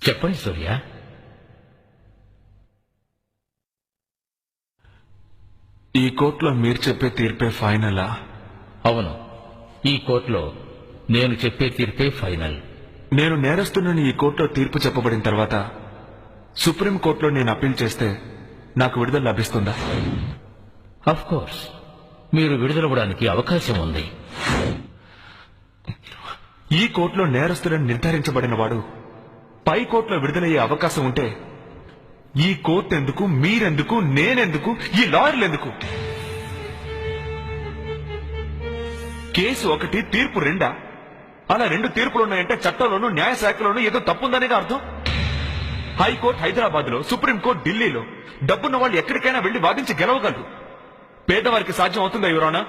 చెప్పండి సూర్య. ఈ కోర్టులో మీరు చెప్పే తీర్పే ఫైనలా? అవును, ఈ కోర్టులో నేను చెప్పే తీర్పే ఫైనల్. నేను నేరస్తున్నని ఈ కోర్టులో తీర్పు చెప్పబడిన తర్వాత సుప్రీంకోర్టులో నేను అప్పీల్ చేస్తే నాకు విడుదల లభిస్తుందా? అఫ్ కోర్స్, మీరు విడుదలవ్వడానికి అవకాశం ఉంది. ఈ కోర్టులో నేరస్తులని నిర్ధారించబడిన వాడు పై కోర్టులో విడుదలయ్యే అవకాశం ఉంటే ఈ కోర్టు ఎందుకు, మీరెందుకు, నేనెందుకు, ఈ లాయర్లు ఎందుకు? కేసు ఒకటి, తీర్పు రెండా? అలా రెండు తీర్పులు ఉన్నాయంటే చట్టంలోనూ న్యాయశాఖలోనూ ఏదో తప్పుందనేగా అర్థం. హైకోర్టు హైదరాబాద్ లో, సుప్రీంకోర్టు ఢిల్లీలో. డబ్బున్న వాళ్ళు ఎక్కడికైనా వెళ్లి వాదించి గెలవగలరు. పేదవారికి సాధ్యం అవుతుందా యువరానా?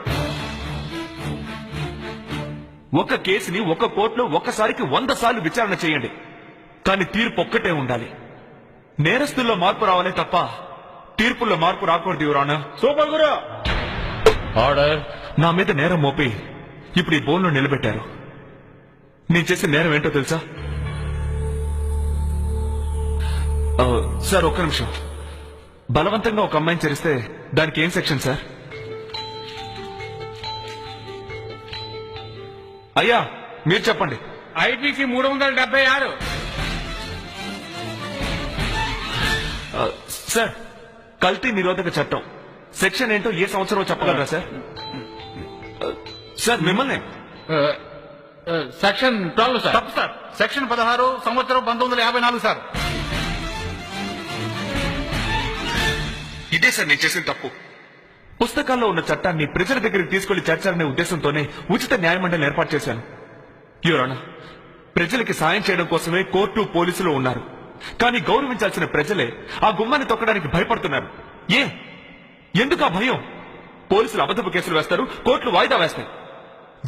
ఒక కేసుని ఒక కోర్టులో ఒక్కసారికి 100 సార్లు విచారణ చేయండి, కానీ తీర్పు ఒక్కటే ఉండాలి. నేరస్తుల్లో మార్పు రావాలే తప్ప తీర్పుల్లో మార్పు రాకూడదు యువరానా. సూపర్ గురు. ఆర్డర్. నా మీద నేరం మోపి ఇప్పుడు ఈ బోన్లో నిలబెట్టారు. నేను చేసిన నేరం ఏంటో తెలుసా? సార్ ఒక్క నిమిషం. బలవంతంగా ఒక అమ్మాయిని చేరిస్తే దానికి ఏం సెక్షన్ సార్? అయ్యా మీరు చెప్పండి. ఐపీసీ 376. సార్ కల్తీ నిరోధక చట్టం సెక్షన్ ఏంటో ఏ సంవత్సరం చెప్పగలరా సార్? సార్ మిమ్మల్ని సెక్షన్ 12 సార్. తప్పు సార్. సెక్షన్ 16 సంవత్సరం 1954 సార్. ఇదే సార్ నేను చేసిన తప్పు. పుస్తకాల్లో ఉన్న చట్టాన్ని ప్రజల దగ్గరికి తీసుకెళ్లి చేర్చాలనే ఉద్దేశంతోనే ఉచిత న్యాయమండలిని ఏర్పాటు చేశాను. యువరానా, ప్రజలకి సాయం చేయడం కోసమే కోర్టు, పోలీసులు ఉన్నారు. కానీ గౌరవించాల్సిన ప్రజలే ఆ గుమ్మాన్ని తొక్కడానికి భయపడుతున్నారు. ఎందుకు ఆ భయం? పోలీసులు అబద్ధపు కేసులు వేస్తారు, కోర్టులు వాయిదా వేస్తాయి.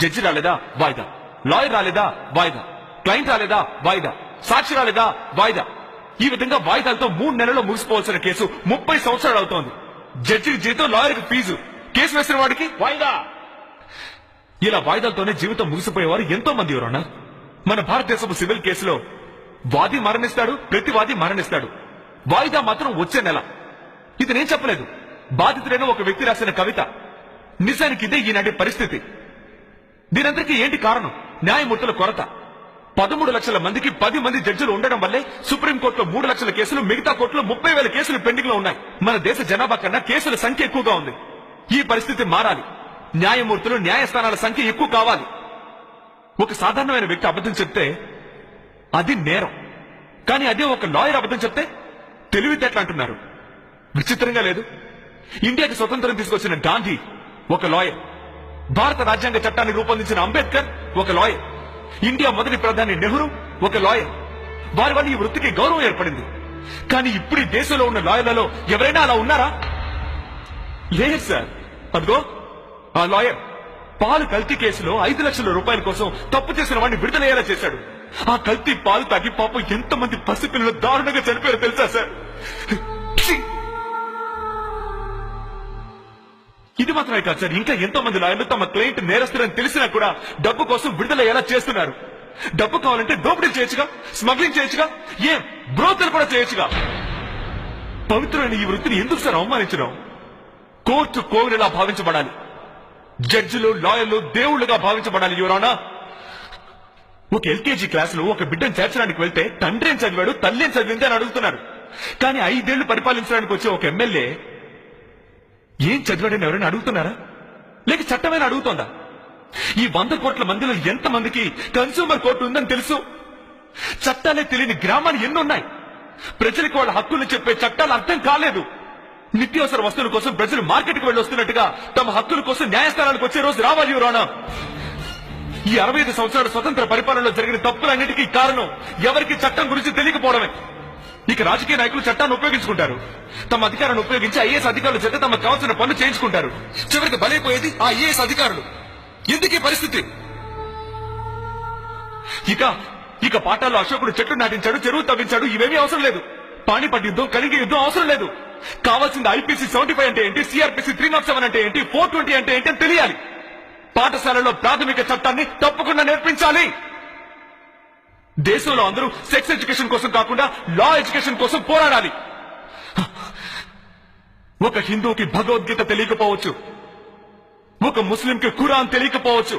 జడ్జి రాలేదా? వాయిదా. లాయర్ రాలేదా? వాయిదా. క్లయింట్ రాలేదా? వాయిదా. సాక్షి రాలేదా? వాయిదా. ఈ విధంగా వాయిదాలతో 3 నెలల్లో ముగిసిపోవాల్సిన కేసు 30 సంవత్సరాలు అవుతోంది. జడ్జికి జీతం, లాయర్కి ఫీజు, కేసు వేసిన వాడికి వాయిదా. ఇలా వాయిదాలతోనే జీవితం ముగిసిపోయేవారు ఎంతో మంది ఎవరన్నా. మన భారతదేశపు సివిల్ కేసులో వాది మరణిస్తాడు, ప్రతివాది మరణిస్తాడు. వాయిదా మాత్రం వచ్చే నెల. ఇది నేను చెప్పలేదు, బాధితుడైన ఒక వ్యక్తి రాసిన కవిత. నిజానికి ఇదే ఈనాటి పరిస్థితి. దీనందరికీ ఏంటి కారణం? న్యాయమూర్తుల కొరత. 13 లక్షల మందికి 10 మంది జడ్జిలు ఉండడం వల్లే సుప్రీంకోర్టులో 3 లక్షల కేసులు, మిగతా కోర్టులో 30,000 కేసులు పెండింగ్ లో ఉన్నాయి. మన దేశ జనాభా కన్నా కేసుల సంఖ్య ఎక్కువగా ఉంది. ఈ పరిస్థితి మారాలి. న్యాయమూర్తులు, న్యాయస్థానాల సంఖ్య ఎక్కువ కావాలి. ఒక సాధారణమైన వ్యక్తి అబద్ధం చెప్తే అది నేరం, కానీ అదే ఒక లాయర్ అబద్ధం చెప్తే తెలివితేటలు అంటున్నారు. విచిత్రంగా లేదు? ఇండియాకి స్వతంత్రం తీసుకొచ్చిన గాంధీ ఒక లాయర్, భారత రాజ్యాంగ చట్టాన్ని రూపొందించిన అంబేద్కర్ ఒక లాయర్, ఇండియా మొదటి ప్రధాని నెహ్రూ ఒక లాయర్. వారి వల్ల ఈ వృత్తికి గౌరవం ఏర్పడింది. కానీ ఇప్పుడు ఈ దేశంలో ఉన్న లాయర్లలో ఎవరైనా అలా ఉన్నారా? లేదు సార్. అదిగో ఆ లాయర్ పాలు కల్తీ కేసులో 5 లక్షల రూపాయల కోసం తప్పు చేసిన వాడిని విడుదలయ్యేలా చేశాడు. ఆ కల్తీ పాలు తాగి పాపం ఎంతమంది పసిపిల్లలు దారుణంగా చనిపోయారో తెలుసా సార్? ఇది మాత్రమే కాదు సార్, ఇంకా ఎంతో మంది లాయర్లు తమ క్లయింట్ నేరస్తులని తెలిసినా కూడా డబ్బు కోసం విడుదలయ్యేలా చేస్తున్నారు. డబ్బు కావాలంటే దోపిడీ చేయొచ్చుగా, స్మగ్లింగ్ చేయొచ్చుగా, బ్రోతలు కూడా చేయొచ్చుగా. పవిత్రమైన ఈ వృత్తిని ఎందుకు సార్ అవమానించడం? కోర్టు కోవిలలా భావించబడాలి. జడ్జిలు, లాయర్లు దేవుళ్లుగా భావించబడాలి. యువరానా, ఒక ఎల్కేజీ క్లాసులో ఒక బిడ్డను చేర్చడానికి వెళ్తే తండ్రి ఏం చదివాడు, తల్లి ఏం చదివింది అని అడుగుతున్నారు. కానీ 5 ఏళ్లు పరిపాలించడానికి వచ్చే ఒక ఎమ్మెల్యే ఏం చదివాడని ఎవరైనా అడుగుతున్నారా? లేక చట్టమైనా అడుగుతోందా? ఈ 100 కోట్ల మందిలో ఎంతమందికి కన్స్యూమర్ కోర్టు ఉందని తెలుసు? చట్టాలే తెలియని గ్రామాలు ఎన్నున్నాయి. ప్రజలకు వాళ్ళ హక్కులు చెప్పే చట్టాలు అర్థం కాలేదు. నిత్యావసర వస్తువుల కోసం ప్రజలు మార్కెట్కి వెళ్ళి వస్తున్నట్టుగా తమ హక్కుల కోసం న్యాయస్థానాలకు వచ్చే రోజు రావాలి యువరానా. ఈ 65 సంవత్సరాల స్వతంత్ర పరిపాలనలో జరిగిన తప్పులన్నిటికీ కారణం ఎవరికి చట్టం గురించి తెలియకపోవడమే. ఇక రాజకీయ నాయకులు చట్టాన్ని ఉపయోగించుకుంటారు. తమ అధికారాన్ని ఉపయోగించి ఐఏఎస్ అధికారుల చేత తమకు కావాల్సిన పనులు చేయించుకుంటారు. చివరికి బలైపోయేది ఆ ఐఏఎస్ అధికారులు. ఎందుకు ఈ పరిస్థితి? ఇక పాఠాల్లో అశోకుడు చెట్లు నాటించాడు, చెరువు తవ్వించాడు, ఇవేమీ అవసరం లేదు. పాణిపట్ యుద్ధం, కలిగి యుద్ధం అవసరం లేదు. కావాల్సింది ఐపీసీ 75 అంటే ఏంటి, సిఆర్పిసి 307 అంటే ఏంటి, 420 అంటే ఏంటి అని తెలియాలి. పాఠశాలలో ప్రాథమిక చట్టాన్ని తప్పకుండా నేర్పించాలి. దేశంలో అందరూ సెక్స్ ఎడ్యుకేషన్ కోసం కాకుండా లా ఎడ్యుకేషన్ కోసం పోరాడాలి. ఒక హిందూకి భగవద్గీత తెలియకపోవచ్చు, ఒక ముస్లింకి ఖురాన్ తెలియకపోవచ్చు,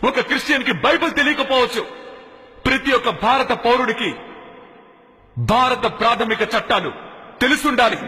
ఒక క్రిస్టియన్ కి బైబిల్ తెలియకపోవచ్చు. ప్రతి ఒక్క భారత పౌరుడికి భారత ప్రాథమిక చట్టాలు తెలుసుండాలి.